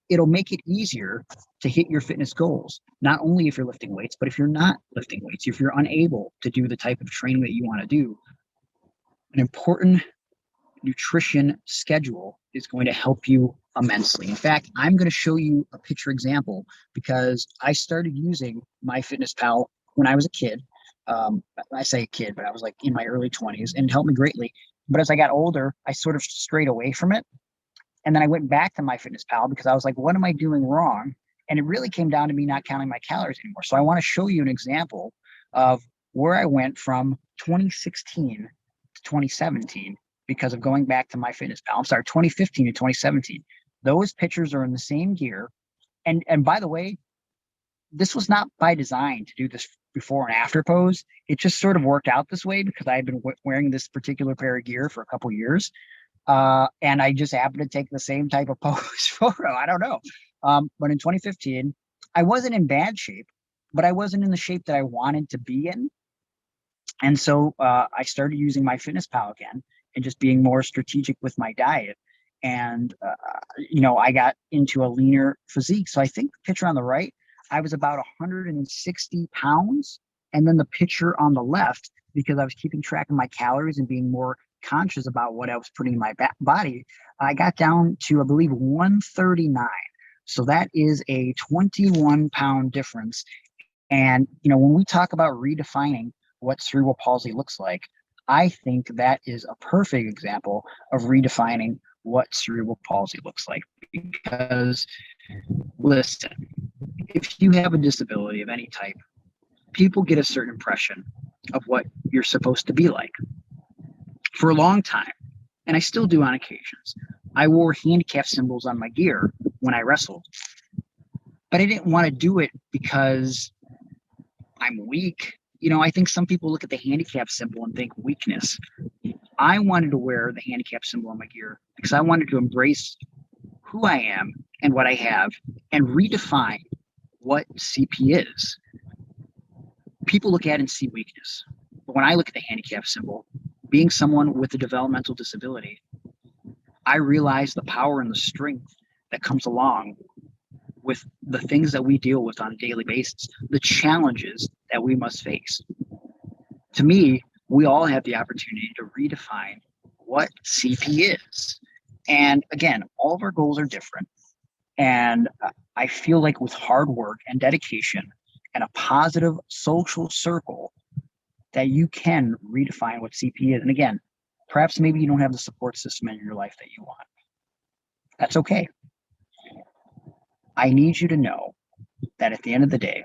[SPEAKER 2] it'll make it easier to hit your fitness goals, not only if you're lifting weights, but if you're not lifting weights, if you're unable to do the type of training that you want to do. An important nutrition schedule is going to help you immensely. In fact, I'm going to show you a picture example because I started using MyFitnessPal when I was a kid. I say a kid, but I was like in my early 20s, and it helped me greatly. But as I got older, I sort of strayed away from it. And then I went back to MyFitnessPal because I was like, what am I doing wrong? And it really came down to me not counting my calories anymore. So I want to show you an example of where I went from 2016 to 2017 because of going back to MyFitnessPal. I'm sorry, 2015 to 2017. Those pictures are in the same gear. And by the way, this was not by design to do this before and after pose. It just sort of worked out this way because I had been wearing this particular pair of gear for a couple years. And I just happened to take the same type of pose photo. I don't know. But in 2015, I wasn't in bad shape, but I wasn't in the shape that I wanted to be in. And so I started using MyFitnessPal again and just being more strategic with my diet. And, I got into a leaner physique. So I think the picture on the right, I was about 160 pounds. And then the picture on the left, because I was keeping track of my calories and being more conscious about what I was putting in my body, I got down to, I believe, 139. So that is a 21-pound difference. And, when we talk about redefining what cerebral palsy looks like, I think that is a perfect example of redefining what cerebral palsy looks like. Because, listen, if you have a disability of any type, people get a certain impression of what you're supposed to be like. For a long time, and I still do on occasions, I wore handicap symbols on my gear when I wrestled. But I didn't want to do it because I'm weak. I think some people look at the handicap symbol and think weakness. I wanted to wear the handicap symbol on my gear because I wanted to embrace who I am and what I have and redefine what CP is. People look at it and see weakness. But when I look at the handicap symbol, being someone with a developmental disability, I realize the power and the strength that comes along with the things that we deal with on a daily basis, the challenges that we must face. To me, we all have the opportunity to redefine what CP is. And again, all of our goals are different. And I feel like with hard work and dedication and a positive social circle, that you can redefine what CP is. And again, perhaps maybe you don't have the support system in your life that you want. That's okay. I need you to know that at the end of the day,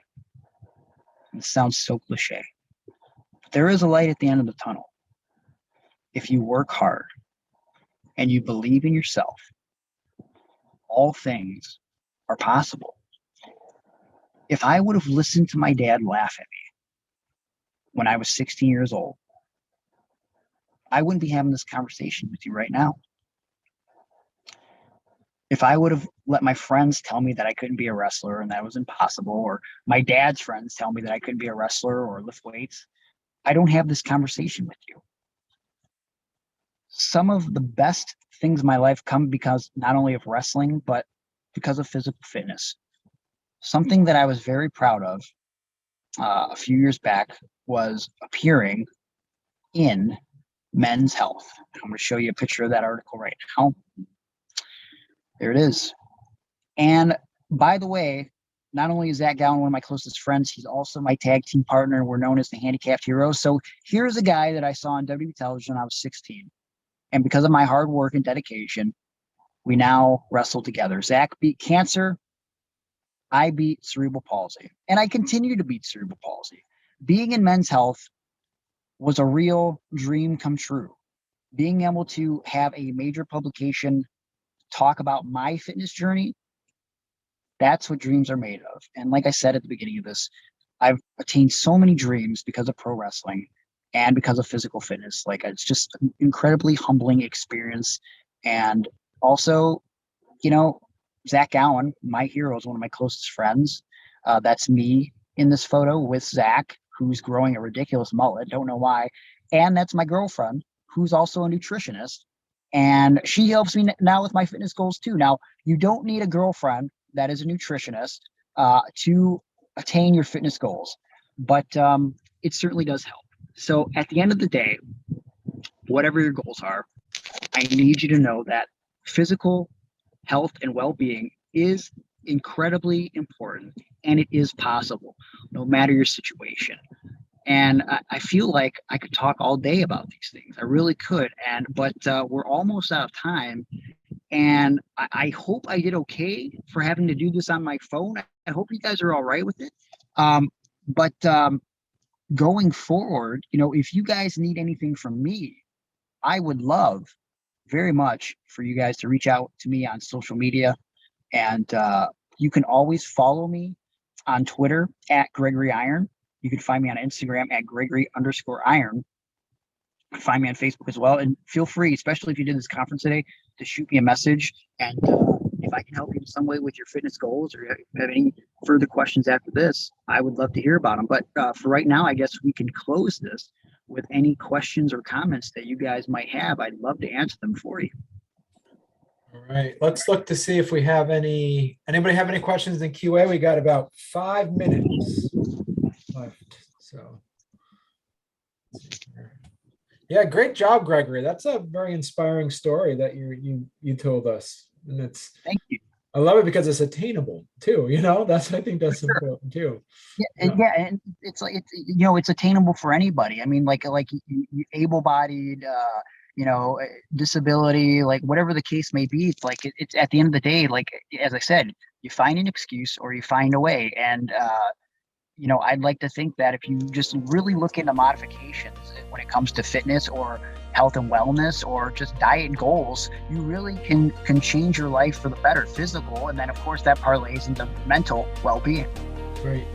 [SPEAKER 2] it sounds so cliche, but there is a light at the end of the tunnel. If you work hard and you believe in yourself, all things are possible. if I would have listened to my dad laugh at me when I was 16 years old, I wouldn't be having this conversation with you right now. If I would have let my friends tell me that I couldn't be a wrestler and that was impossible, or my dad's friends tell me that I couldn't be a wrestler or lift weights, I don't have this conversation with you. Some of the best things in my life come because not only of wrestling, but because of physical fitness. Something that I was very proud of a few years back was appearing in Men's Health. I'm going to show you a picture of that article right now. There it is. And by the way, not only is Zach Gowan one of my closest friends, he's also my tag team partner. We're known as the Handicapped Heroes. So here's a guy that I saw on WWE television when I was 16. And because of my hard work and dedication, we now wrestle together. Zach beat cancer. I beat cerebral palsy. And I continue to beat cerebral palsy. Being in Men's Health was a real dream come true. Being able to have a major publication talk about my fitness journey, that's what dreams are made of. And like I said at the beginning of this, I've attained so many dreams because of pro wrestling and because of physical fitness. Like, it's just an incredibly humbling experience. And also, Zach Gowan, my hero, is one of my closest friends. That's me in this photo with Zach, who's growing a ridiculous mullet. Don't know why. And that's my girlfriend, who's also a nutritionist. And she helps me now with my fitness goals too. Now, you don't need a girlfriend that is a nutritionist to attain your fitness goals, but it certainly does help. So at the end of the day, whatever your goals are, I need you to know that physical health and well-being is incredibly important, and it is possible no matter your situation. And I feel like I could talk all day about these things. I really could. But we're almost out of time. And I hope I did okay for having to do this on my phone. I hope you guys are all right with it. But going forward, if you guys need anything from me, I would love very much for you guys to reach out to me on social media. And you can always follow me on Twitter at Gregory Iron. You can find me on Instagram at Gregory_Iron. You can find me on Facebook as well. And feel free, especially if you did this conference today, to shoot me a message. And if I can help you in some way with your fitness goals, or if you have any further questions after this, I would love to hear about them. But for right now, I guess we can close this with any questions or comments that you guys might have. I'd love to answer them for you.
[SPEAKER 3] All right, let's look to see if we have anybody have any questions in QA. We got about 5 minutes left. So yeah, great job, Gregory. That's a very inspiring story that you told us. And
[SPEAKER 2] thank you.
[SPEAKER 3] I love it because it's attainable too. I think that's important too.
[SPEAKER 2] Yeah, and it's like it's attainable for anybody. I mean, like you able-bodied, disability, like whatever the case may be. It's like it's at the end of the day, like as I said, you find an excuse or you find a way. And I'd like to think that if you just really look into modifications when it comes to fitness or health and wellness or just diet goals, you really can change your life for the better, physical, and then of course that parlays into mental well-being.
[SPEAKER 3] Great.